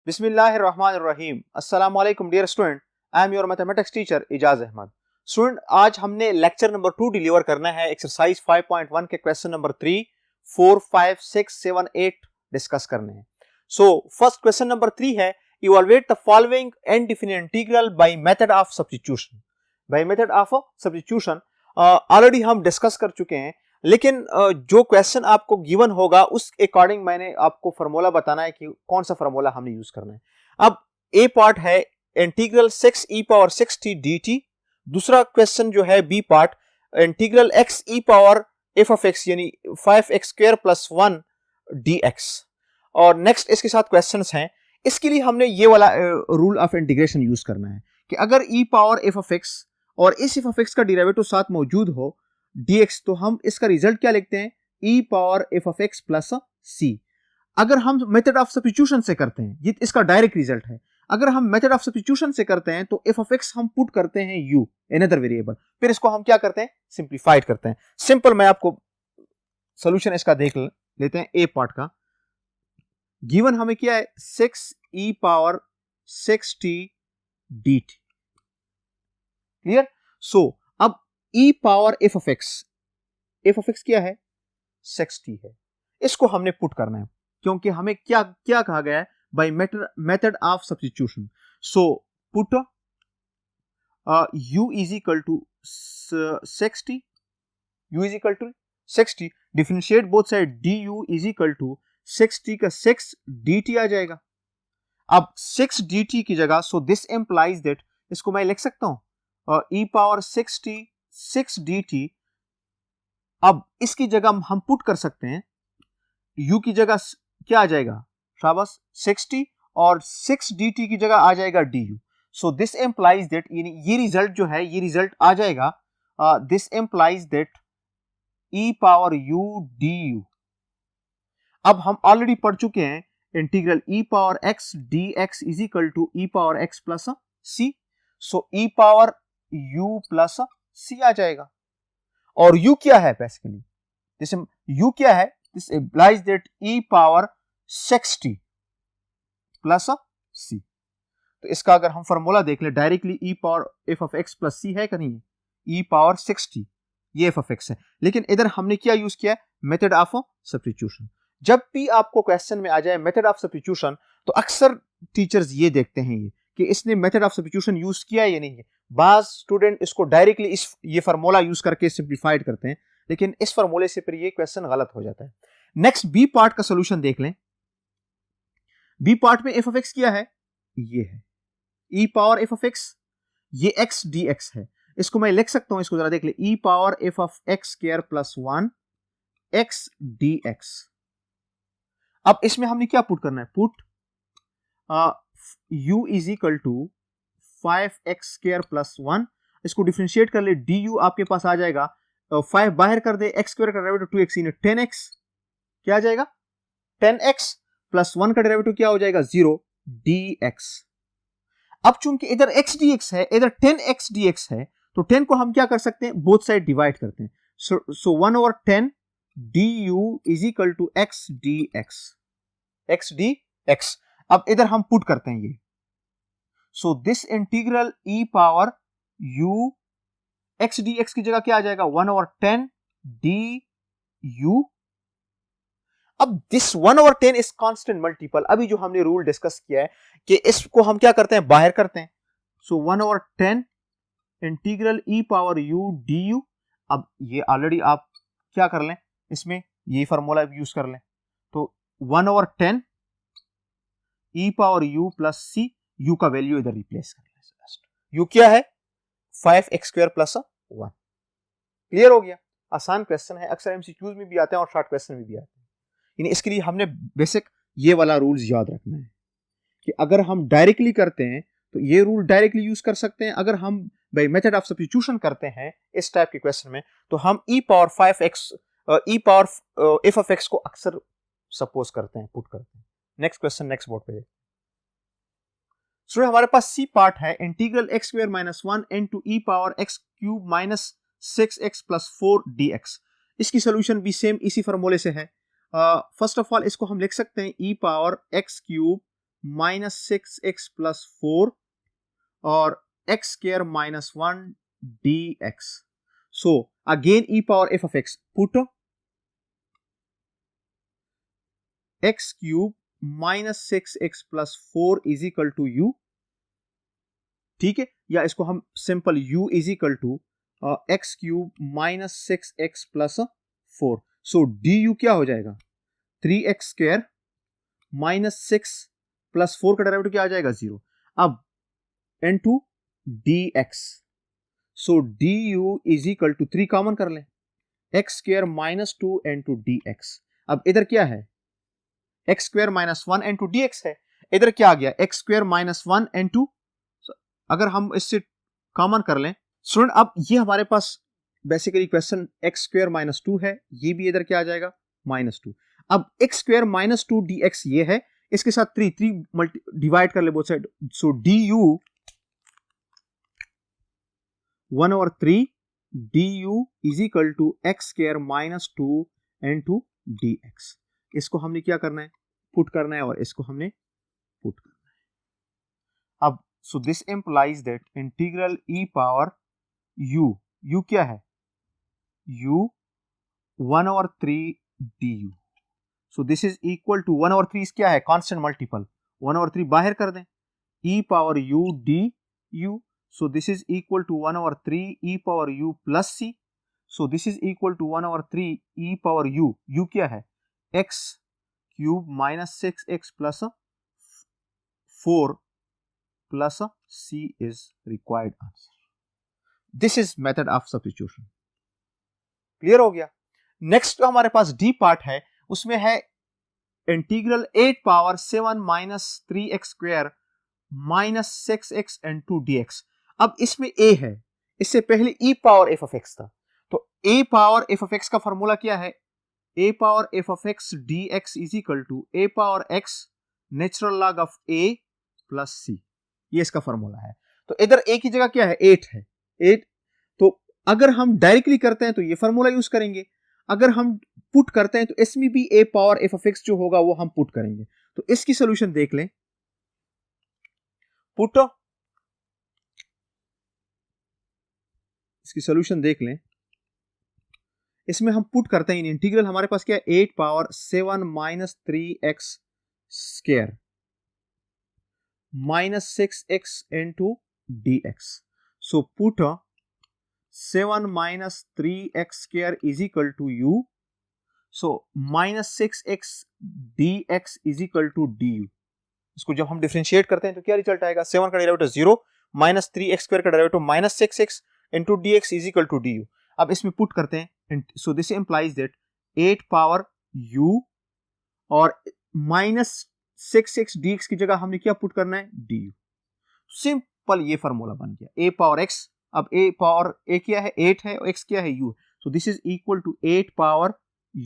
बिस्मिल्लाहिर्रहमानिर्रहीम। अस्सलाम वालेकुम dear student, I am your mathematics teacher Ijaz Ahmad. Student, आज हमने लेक्चर नंबर 2 डिलीवर करना है। एक्सरसाइज 5.1 के क्वेश्चन नंबर 3, 4, 5, 6, 7, 8 डिस्कस करने हैं। सो फर्स्ट क्वेश्चन नंबर 3 है, evaluate the following indefinite integral by method of substitution. Bye method of substitution already हम discuss कर चुके हैं, लेकिन जो क्वेश्चन आपको गिवन होगा उस अकॉर्डिंग मैंने आपको फार्मूला बताना है कि कौन सा फार्मूला हमने यूज करना है। अब ए पार्ट है integral 6 e power 6t dt। दूसरा क्वेश्चन जो है B part integral x e power f of x यानी 5x स्क्वायर प्लस 1 dx। और नेक्स्ट इसके साथ क्वेश्चंस हैं। इसके लिए हमने ये वाला रूल ऑफ इंटीग्रेशन यूज करना है कि अगर e power f of x और इस f ऑफ x का डेरिवेटिव साथ मौजूद हो dx, तो हम इसका रिजल्ट क्या लिखते हैं, e power f of x plus c। अगर हम मेथड ऑफ सब्स्टिट्यूशन से करते हैं, ये इसका डायरेक्ट रिजल्ट है। अगर हम मेथड ऑफ सब्स्टिट्यूशन से करते हैं तो f ऑफ x हम पुट करते हैं u अनदर वेरिएबल, फिर इसको हम क्या करते हैं, सिंप्लीफाइड करते हैं। सिंपल मैं आपको सॉल्यूशन इसका देख लेते हैं। ए पार्ट का गिवन हमें क्या है, 6 e power 6t dt। Clear? So अब e power f of x क्या है, 6t है। इसको हमने पुट करना है क्योंकि हमें क्या क्या कहा गया है, by method of substitution. So put u is equal to 6t, u is equal to 6t, differentiate both side, du is equal to 6t का 6 dt आ जाएगा। अब 6 dt की जगह, सो दिस इंप्लाइज दैट, इसको मैं लिख सकता हूं e पावर 6t 6 dt। अब इसकी जगह हम पुट कर सकते हैं, u की जगह क्या आ जाएगा, शाबाश 60, और 6 dt की जगह आ जाएगा du। So this implies that, ये रिजल्ट जो है, ये रिजल्ट आ जाएगा, this implies that e power u du। अब हम ऑलरेडी पढ़ चुके हैं integral e power x dx is equal to e power x plus c। So e power u plus c आ जाएगा। और u क्या है बेसिकली, जैसे u क्या है, this implies that e power 6t plus c। तो इसका अगर हम फार्मूला देख ले directly, e power f of x plus c है कि नहीं, e पावर 6t ये f ऑफ x है। लेकिन इधर हमने क्या यूज किया है, मेथड ऑफ सब्स्टिट्यूशन। जब भी आपको क्वेश्चन में आ जाए मेथड ऑफ सब्स्टिट्यूशन, तो अक्सर टीचर्स ये देखते हैं कि इसने मेथड ऑफ सब्स्टिट्यूशन यूज किया है या नहीं है। बाज स्टूडेंट इसको डायरेक्टली ये फार्मूला यूज करके सिंप्लीफाइड करते हैं, लेकिन इस फार्मूले से फिर ये क्वेश्चन गलत हो जाता है। नेक्स्ट बी पार्ट का सॉल्यूशन देख लें। बी पार्ट में f ऑफ x क्या है, ये है e power f of x, ये x dx है। इसको मैं लिख सकता हूं, इसको जरा देख ले, e power f of x square plus 1 x dx। अब इसमें हमने क्या पुट करना है, put u is equal to 5x square plus 1। इसको डिफरेंशिएट कर ले, du आपके पास आ जाएगा 5 बाहर कर दे, x स्क्वायर का डेरिवेटिव 2x इन 10x, क्या आ जाएगा 10x प्लस 1 का डेरिवेटिव क्या हो जाएगा 0 dx। अब चूंकि इधर x dx है, इधर 10x dx है, तो 10 को हम क्या कर सकते हैं, बोथ साइड डिवाइड करते हैं। So 1/10 du is equal to x dx। अब इधर हम पुट करते हैं ये, so this integral e power u x dx की जगह क्या आ जाएगा, 1/10 du। अब दिस 1/10 इज कांस्टेंट मल्टीपल। अभी जो हमने रूल डिस्कस किया है कि इसको हम क्या करते हैं, बाहर करते हैं। So 1/10 integral e power u du। अब ये ऑलरेडी आप क्या कर लें, इसमें ये फार्मूला यूज कर लें, तो 1/10 e power u plus c, u का वैल्यू इधर रिप्लेस कर लें। u क्या है, 5x स्क्वायर प्लस 1। क्लियर हो गया? आसान क्वेश्चन है, अक्सर एमसीक्यूज में भी आते हैं और शॉर्ट क्वेश्चन में भी आते हैं। इसके लिए हमने बेसिक ये वाला रूल्स याद रखना है कि अगर हम डायरेक्टली करते हैं तो ये रूल डायरेक्टली यूज कर सकते हैं। अगर हम बाय मेथड ऑफ सब्स्टिट्यूशन करते हैं इस टाइप के क्वेश्चन में, तो हम e power 5x e power f of x को अक्सर सपोज करते हैं, पुट करते हैं। नेक्स्ट क्वेश्चन नेक्स्ट बोर्ड पे। सो हमारे पास सी पार्ट है, integral x square minus 1 into e power x cube minus 6x plus 4 dx। इसकी सोल्यूशन भी सेम इसी फार्मूले से है। फर्स्ट ऑफ ऑल इसको हम लिख सकते हैं e power x cube minus 6x plus 4 और x square minus 1 dx. So again e power f of x, put x cube minus 6x plus 4 is equal to u. ठीक है, या इसको हम simple u is equal to x cube minus 6x plus 4. So du क्या हो जाएगा 3x square minus 6 plus 4 का derivative क्या आ जाएगा 0. अब into dx. So du is equal to 3 common कर लें, x square minus 2 into dx. अब इधर क्या है x square minus 1 into dx है, इधर क्या आ गया x स्क्वायर माइनस 1 into, अगर हम इससे कॉमन कर लें स्टूडेंट, अब ये हमारे पास basically question x square minus 2 है, ये भी इधर क्या आ जाएगा माइनस 2. अब x स्क्वायर माइनस 2 dx ये है, इसके साथ 3 डिवाइड कर ले both side. So du 1/3 du is equal to x square minus 2 into dx. इसको हमने क्या करना है पुट करना है और इसको हमने पुट करना है. अब so this implies that integral e power u क्या है u 1/3 du. so this is equal to 1/3 क्या है constant multiple, 1/3 बाहर कर दें e power u du. so this is equal to 1/3 e power u plus c. so this is equal to 1/3 e power u क्या है x cube minus 6x plus 4 plus c is required answer. This is method of substitution. Clear हो गया. Next जो हमारे पास D part है उसमें है integral 8 power 7 minus 3x square minus 6x into dx. अब इसमें a है, इससे पहले e power f of x था, तो a power f of x का फॉर्मूला क्या है a power f of x dx is equal to a power x natural log of a plus c. ये इसका फॉर्मूला है. तो इधर a की जगह क्या है 8 है 8. तो अगर हम डायरेक्टली करते हैं तो ये फॉर्मूला यूज करेंगे, अगर हम पुट करते हैं तो इसमें भी a power f of x जो होगा वो हम पुट करेंगे. तो इसकी सॉल्यूशन देख लें, पुट इसकी सॉल्यूशन देख लें. इसमें हम पुट करते हैं इन इंटीग्रल, हमारे पास क्या है 8 power 7 minus 3x square minus 6x into dx. So put 7 minus 3x square is equal to u. So minus 6x dx is equal to du. इसको जब हम डिफरेंशिएट करते हैं तो क्या रिजल्ट आएगा 7 का डेरिवेटिव 0 माइनस 3x स्क्वायर का derivative minus 6x into dx is equal to du. अब इसमें पुट करते हैं, so this implies that 8 power u और माइनस 6x dx की जगह हमने क्या पुट करना है du. सिंपल ये फॉर्मूला बन गया a पावर x. अब a पावर a क्या है 8 है और x क्या है u. So this is equal to 8 power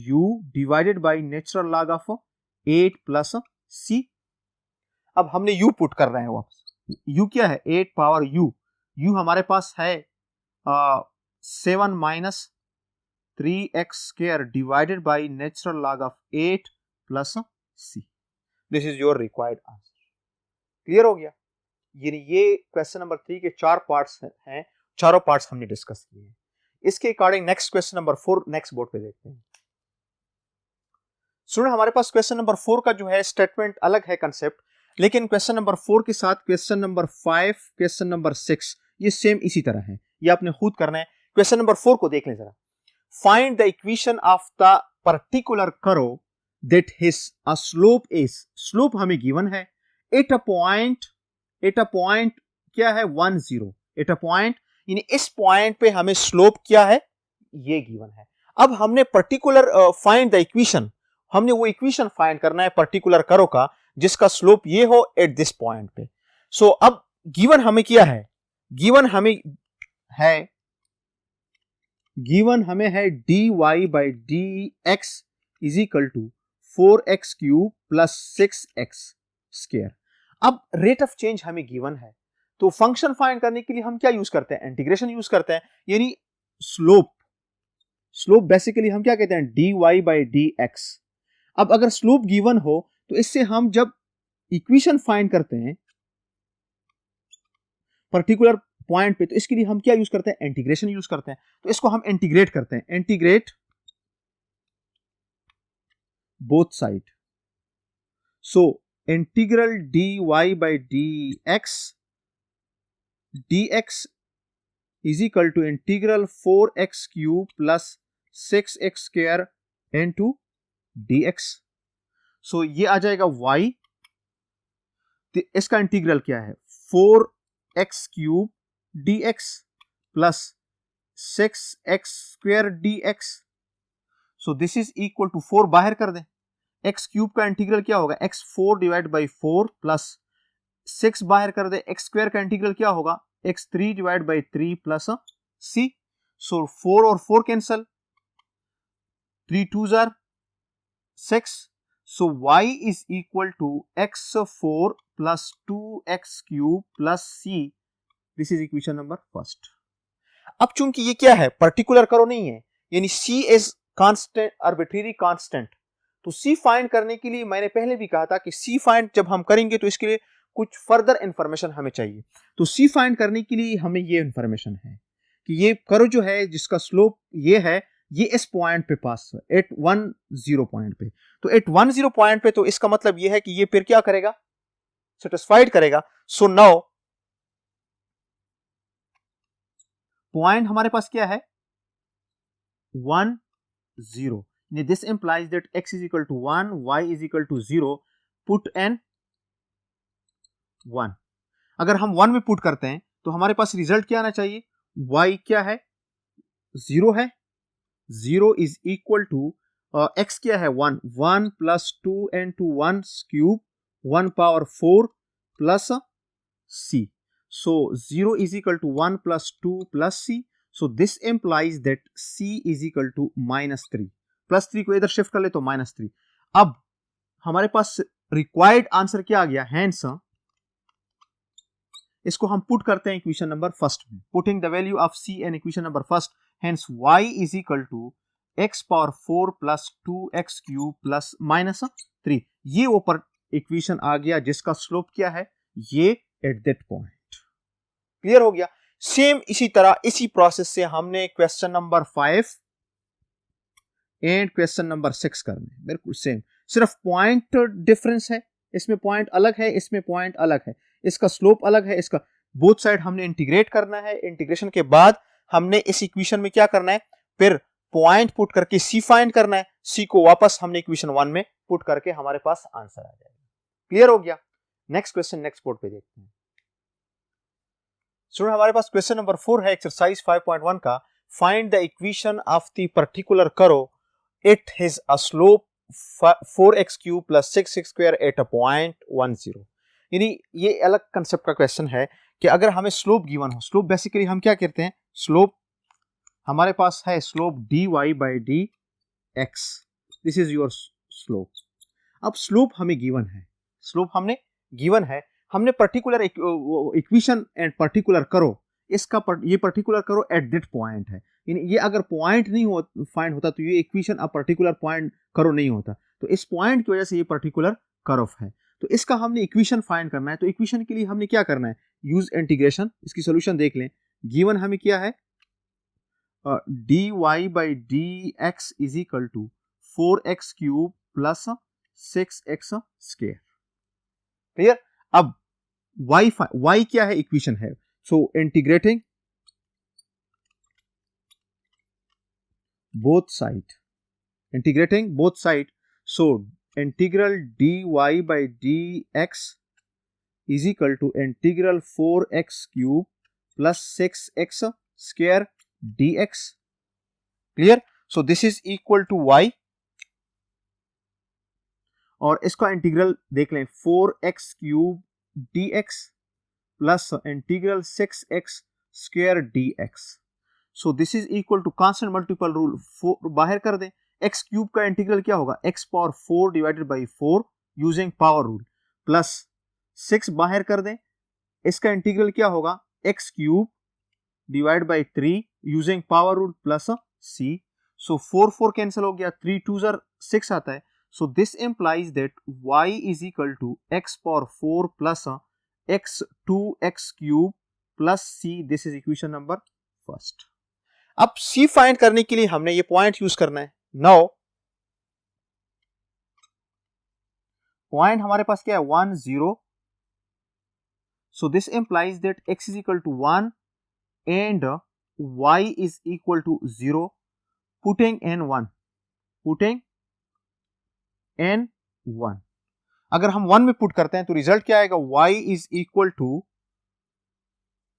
u divided by natural log of 8 plus c. अब हमने u पुट कर रहे हैं वापस. u क्या है 8 पावर u हमारे पास है 7 minus 3x square divided by natural log of 8 plus c. This is your required answer. Clear हो गया. यानी ये क्वेश्चन नंबर 3 के 4 पार्ट्स हैं, चारों पार्ट्स हमने डिस्कस किए हैं. इसके according next question number 4 next board पे देखते हैं. स्टूडेंट हमारे पास क्वेश्चन नंबर 4 का जो है स्टेटमेंट अलग है कंसेप्ट, लेकिन क्वेश्चन नंबर 4 के साथ क्वेश्चन नंबर 5 क्वेश्चन नंबर 6 ये सेम इसी तरह है. ये आपने खुद करना है. क्वेश्चन नंबर 4 को देख लें जरा. Find the equation of the particular curve that his a slope is. Slope हमें गिवन है एट अ पॉइंट क्या है 1 0. एट अ पॉइंट यानी इस पॉइंट पे हमें स्लोप क्या है ये गिवन है. अब हमने पर्टिकुलर फाइंड द इक्वेशन, हमने वो इक्वेशन फाइंड करना है पर्टिकुलर कर्व का जिसका स्लोप ये हो एट दिस पॉइंट पे. सो अब गिवन हमें क्या है, गिवन हमें है dy by dx is equal to 4x cube plus 6x square. अब रेट ऑफ चेंज हमें गिवन है, तो फंक्शन फाइंड करने के लिए हम क्या यूज करते हैं इंटीग्रेशन यूज करते हैं. यानी स्लोप बेसिकली हम क्या कहते हैं dy by dx. अब अगर स्लोप गिवन हो तो इससे हम जब इक्वेशन फाइंड करते हैं पर्टिकुलर पॉइंट पे, तो इसके लिए हम क्या यूज करते हैं, इंटीग्रेशन यूज करते हैं। तो इसको हम इंटीग्रेट करते हैं, integrate both side. So integral dy by dx is equal to integral 4x cube plus 6x square into dx। सो ये आ जाएगा y, तो इसका इंटीग्रल क्या है, 4x cube dx plus 6x square dx। So this is equal to 4 बाहर कर दें, x cube का इंटीग्रल क्या होगा, x 4 डिवाइड बाई 4 प्लस 6 बाहर कर दे, x स्क्वायर का इंटीग्रल क्या होगा, x 3 divide by 3 plus c। सो 4 और 4 cancel, 3 2s are 6। So y is equal to x4 plus 2x cube plus c। This is equation number first। अब चूंकि ये क्या है, पर्टिकुलर करो नहीं है, यानी c is constant, arbitrary constant, तो c फाइंड करने के लिए मैंने पहले भी कहा था कि c फाइंड जब हम करेंगे तो इसके लिए कुछ फर्दर इंफॉर्मेशन हमें चाहिए। तो c फाइंड करने के लिए हमें ये इंफॉर्मेशन है कि ये कर्व जो है जिसका स्लोप ये है, ये इस पॉइंट पे पास है, 810 पॉइंट पे। तो 810 पॉइंट पे, तो इसका मतलब ये है कि ये फिर क्या करेगा, सेटिस्फाइड करेगा। सो नाउ पॉइंट हमारे पास क्या है, 1 0। This implies that x is equal to 1, y is equal to 0, put n 1। अगर हम 1 में पुट करते हैं तो हमारे पास रिजल्ट क्या आना चाहिए, y क्या है, 0 है, 0 इज इक्वल टू x क्या है, 1, 1 plus 2n to 1 cube 1 power 4 plus c। So 0 is equal to 1 plus 2 plus c. So this implies that c is equal to -3। Plus 3 को इधर शिफ्ट कर ले तो -3। अब हमारे पास रिक्वायर्ड आंसर क्या आ गया, हैंस इसको हम पुट करते हैं इक्वेशन नंबर फर्स्ट में, putting the value of c in equation number first, hence y is equal to x power 4 plus 2x cube plus -3। ये ऊपर इक्वेशन आ गया जिसका स्लोप क्या है, ये एट दैट पॉइंट। क्लियर हो गया। सेम इसी तरह इसी प्रोसेस से हमने question number 5 and question number 6 करने, बिल्कुल सेम, सिर्फ पॉइंट डिफरेंस है, इसमें पॉइंट अलग है, इसमें पॉइंट अलग है, इसका स्लोप अलग है, इसका बोथ साइड हमने इंटीग्रेट करना है। इंटीग्रेशन के बाद हमने इस इक्वेशन में क्या करना है, फिर पॉइंट पुट करके सी फाइंड करना है, सी को वापस हमने इक्वेशन 1 में पुट करके हमारे पास आंसर आ जाएगा। क्लियर हो गया। नेक्स्ट क्वेश्चन नेक्स्ट बोर्ड पे देखते हैं। स्टूडेंट हमारे पास क्वेश्चन नंबर 4 है एक्सरसाइज 5.1 का, find the equation of the particular curve, it has a slope 4x cube plus 6x square at a point 1 0। यानी ये अलग कंसेप्ट का क्वेश्चन है कि अगर हमें स्लोप गिवन हो, स्लोप बेसिकली हम क्या करते हैं, स्लोप हमारे पास है slope dy by dx, this is your slope. अब स्लोप हमें गिवन है, स्लोप हमने गिवन है, हमने पर्टिकुलर इक्वेशन एंड पर्टिकुलर करो, इसका ये पर्टिकुलर करो एट दैट पॉइंट है, यानी ये अगर पॉइंट नहीं हो फाइंड होता तो ये इक्वेशन अब पर्टिकुलर पॉइंट करो नहीं होता, तो इस पॉइंट की वजह से ये पर्टिकुलर कर्व है। तो इसका हमने इक्वेशन फाइंड करना है, तो इक्वेशन के लिए हमने क्या करना है, यूज इंटीग्रेशन। इसकी सोल्यूशन देख लें, गिवन हमें क्या है, dy by dx is equal to 4x cube plus 6x square. Clear. अब y क्या है, इक्वेशन है, so integrating both side, integrating both side, so integral dy by dx is equal to integral 4x cube plus 6x square dx। Clear. So this is equal to y, और इसका integral देख लें, 4x cube dx plus integral 6x square dx। So this is equal to constant multiple rule 4 बाहर कर दें, x cube का integral क्या होगा, x power 4 divided by 4 using power rule, plus 6 बाहर कर दें, इसका इंटीग्रल क्या होगा, x cube divide by 3 using power rule plus c। So 4 4 cancel हो गया, 3 2s are 6 आता है, So this implies that y is equal to x power 4 plus x 2x cube plus c. This is equation number first. अब c find करने के लिए हमने ये पॉइंट यूज करना है. नाउ पॉइंट हमारे पास क्या है 1 0. So this implies that x is equal to 1 and y is equal to 0. Putting n 1. अगर हम 1 में पुट करते हैं तो रिजल्ट क्या आएगा? y is equal to,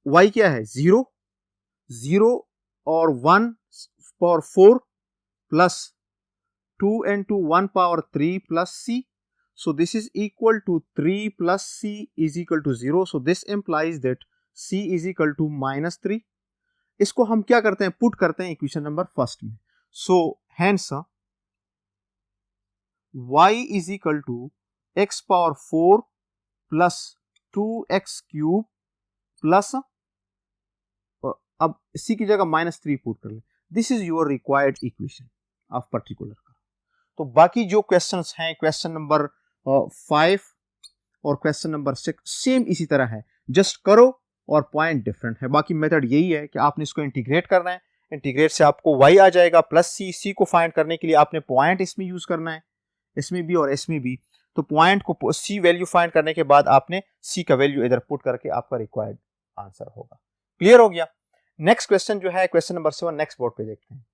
y क्या है 0 0 और 1 power 4 plus 2 into 1 power 3 plus c. So this is equal to 3 plus c is equal to 0. So this implies that c is equal to minus 3. इसको हम क्या करते हैं? पुट करते हैं इक्वेशन नंबर फर्स्ट में. So hence y is equal to x power 4 plus 2x cube plus अब c की जगह माइनस 3 पुट कर ले. This is your required equation of particular का. तो बाकी जो क्वेश्चंस हैं, क्वेश्चन नंबर 5 और क्वेश्चन नंबर 6 सेम इसी तरह है, जस्ट करो और पॉइंट डिफरेंट है. बाकी मेथड यही है कि आपने इसको इंटीग्रेट करना है. इंटीग्रेट से आपको y आ जाएगा प्लस c को फाइंड करने के लिए आपने पॉइंट इसमें यूज करना है, इसमें भी और इसमें भी. तो पॉइंट को c वैल्यू फाइंड करने के बाद आपने c का वैल्यू इधर पुट करके आपका रिक्वायर्ड आंसर होगा. क्लियर हो गया? नेक्स्ट क्वेश्चन जो है क्वेश्चन नंबर 7 नेक्स्ट बोर्ड पे देखते हैं.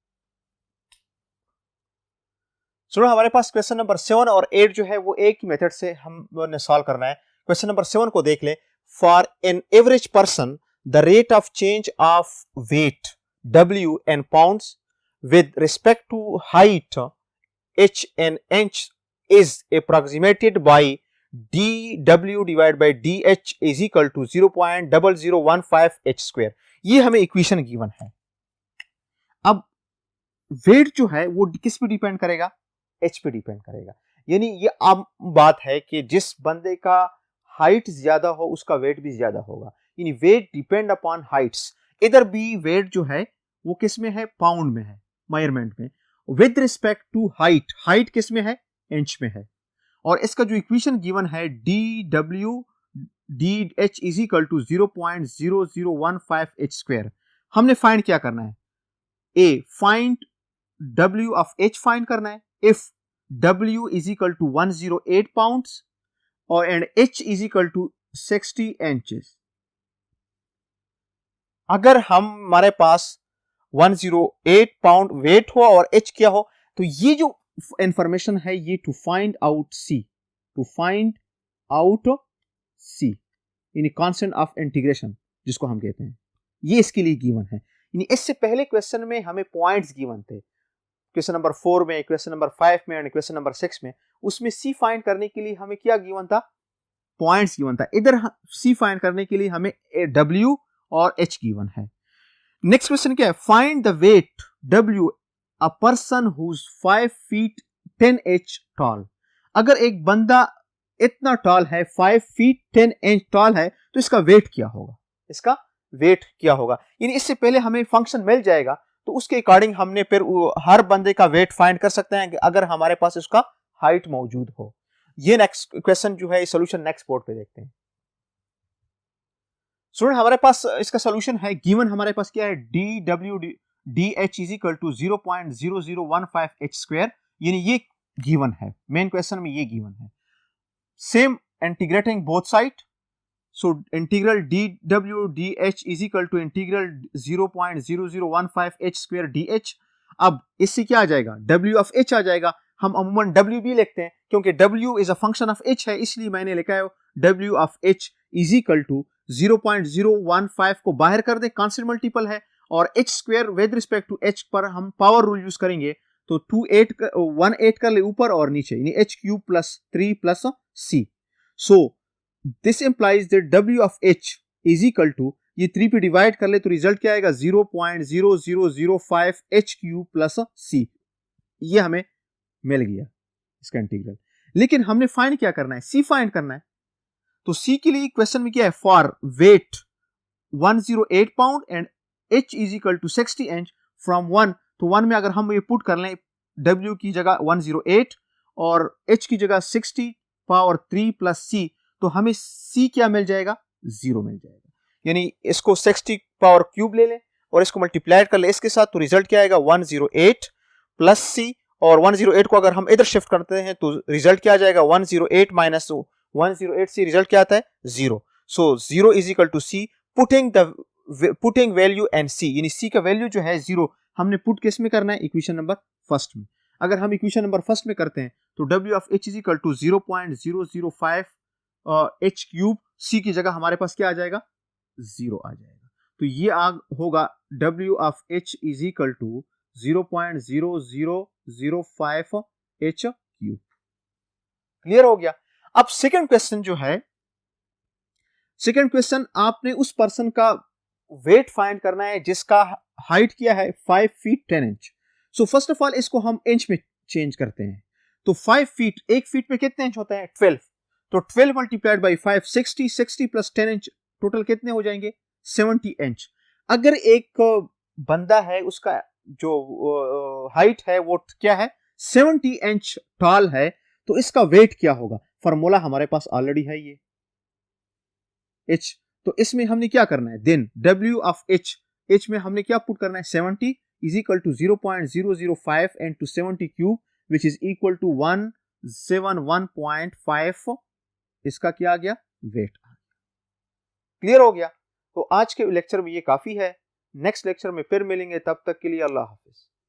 सुनो हमारे पास क्वेश्चन नंबर 7 और 8 जो है वो एक ही मेथड से हमने सॉल्व करना है. क्वेश्चन नंबर 7 को देख ले. For an average person the rate of change of weight w in pounds with respect to height h in inch is approximated by dw divided by dh is equal to 0.0015 h square. ये हमें equation given है. अब wait जो है वो किस पे depend करेगा? h पे डिपेंड करेगा. यानी ये आम बात है कि जिस बंदे का हाइट ज्यादा हो उसका वेट भी ज्यादा होगा. यानी वेट डिपेंड अपॉन हाइट्स. इधर भी वेट जो है वो किस में है? पाउंड में है, मेजरमेंट में. With respect to height, height किस में है? इंच में है. और इसका जो इक्वेशन गिवन है dw dh is equal to 0.0015 h square. हमने फाइंड क्या करना है? A find w of h find करना है. If w is equal to 108 pounds और and h is equal to 60 inches. अगर हमारे पास 108 पाउंड वेट हो और h क्या हो, तो ये जो इंफॉर्मेशन है ये टू फाइंड आउट c यानी कांस्टेंट ऑफ इंटीग्रेशन जिसको हम कहते हैं, ये इसके लिए गिवन है. यानी इससे पहले क्वेश्चन में हमें पॉइंट्स गिवन थे. क्वेश्चन नंबर 4 में, क्वेश्चन नंबर 5 में और क्वेश्चन नंबर 6 में, उसमें c फाइंड करने के लिए हमें क्या गिवन था? पॉइंट्स गिवन था. इधर c फाइंड करने के लिए हमें w और h गिवन है. नेक्स्ट क्वेश्चन क्या है? Find the weight w a person whose 5 feet 10 inch tall. अगर एक बंदा इतना टॉल है, 5 feet 10 inch टॉल है, तो इसका वेट क्या होगा? इसका वेट क्या होगा? यानी इससे पहले हमें फंक्शन मिल जाएगा, तो उसके अकॉर्डिंग हमने फिर हर बंदे का वेट फाइंड कर सकते हैं अगर हमारे पास उसका हाइट मौजूद हो. ये नेक्स्ट क्वेश्चन जो है सोल्यूशन नेक्स्ट बोर्ड पे देखते हैं. स्टूडेंट हमारे पास इसका सोल्यूशन है. गिवन हमारे पास क्या है? dw dh is equal to 0.0015 h square. यानी ये गिवन है, मेन क्वेश्चन में ये गिवन है. Same integrating both side, so integral dw dh is equal to integral 0.0015 h square dh. अब इससे क्या आ जाएगा? w ऑफ h आ जाएगा. हम अमूमन w भी लिखते हैं क्योंकि w is a function of h है, इसलिए मैंने लिखा है w of h is equal to 0.015 को बाहर कर दे, कांस्टेंट मल्टीपल है, और h square with respect to h पर हम पावर रूल यूज करेंगे, तो 18 कर ले ऊपर और नीचे, यानी h cube plus 3 plus c. So this implies that w of h is equal to, ये 3 पे डिवाइड कर ले तो रिजल्ट क्या आएगा? 0.0005 h क्यूब प्लस c. ये हमें मिल गया इसका इंटीग्रल. लेकिन हमने फाइंड क्या करना है? c फाइंड करना है. तो c के लिए क्वेश्चन में क्या है? For weight 108 pound and h is equal to 60 inch from 1, तो 1 में अगर हम ये पुट कर लें w की जगह 108 और h की जगह 60 पावर 3 प्लस c, तो हमें c क्या मिल जाएगा, 0 मिल जाएगा। यानी इसको 60 पावर क्यूब ले लें और इसको मल्टीप्लाई कर ले इसके साथ, तो रिजल्ट क्या आएगा 108 प्लस c, और 108 को अगर हम इधर शिफ्ट करते हैं तो रिजल्ट क्या आ जाएगा 108 माइनस 108 से रिजल्ट क्या आता है 0। So 0 is equal to c, putting value and c, यानी c का वैल्यू जो है 0 हमने पुट किस में करना है, इक्वेशन नंबर फर्स्ट में। अगर हम इक्वेशन नंबर फर्स्ट में करते हैं तो w of h is equal to 0.005 h cube, c की जगह हमारे पास क्या आ जाएगा 0 आ जाएगा। तो ये होगा w of h is equal to 0.0005 h cube. Clear हो गया। अब सेकंड क्वेश्चन जो है, सेकंड क्वेश्चन आपने उस पर्सन का वेट फाइंड करना है जिसका हाइट किया है 5 feet 10 inch. So first of all इसको हम इंच में चेंज करते हैं। तो 5 फीट, एक फीट में कितने इंच होता है 12, तो 12 multiplied by 5 60, 60 plus 10 inch total कितने हो जाएंगे 70 इंच। अगर एक बंदा है उसका जो हाइट है वो क्या है 70 इंच टॉल है, तो इसका वेट क्या होगा, फॉर्मूला हमारे पास ऑलरेडी है ये h। तो इसमें हमने क्या करना है, देन w ऑफ h में हमने क्या पुट करना है 70 is equal to 0.005 into 70 cube which is equal to 171.5, इसका क्या आ गया वेट आ गया। क्लियर हो गया। तो आज के लेक्चर में ये काफी है, नेक्स्ट लेक्चर में फिर मिलेंगे, तब तक के लिए अल्लाह हाफिज।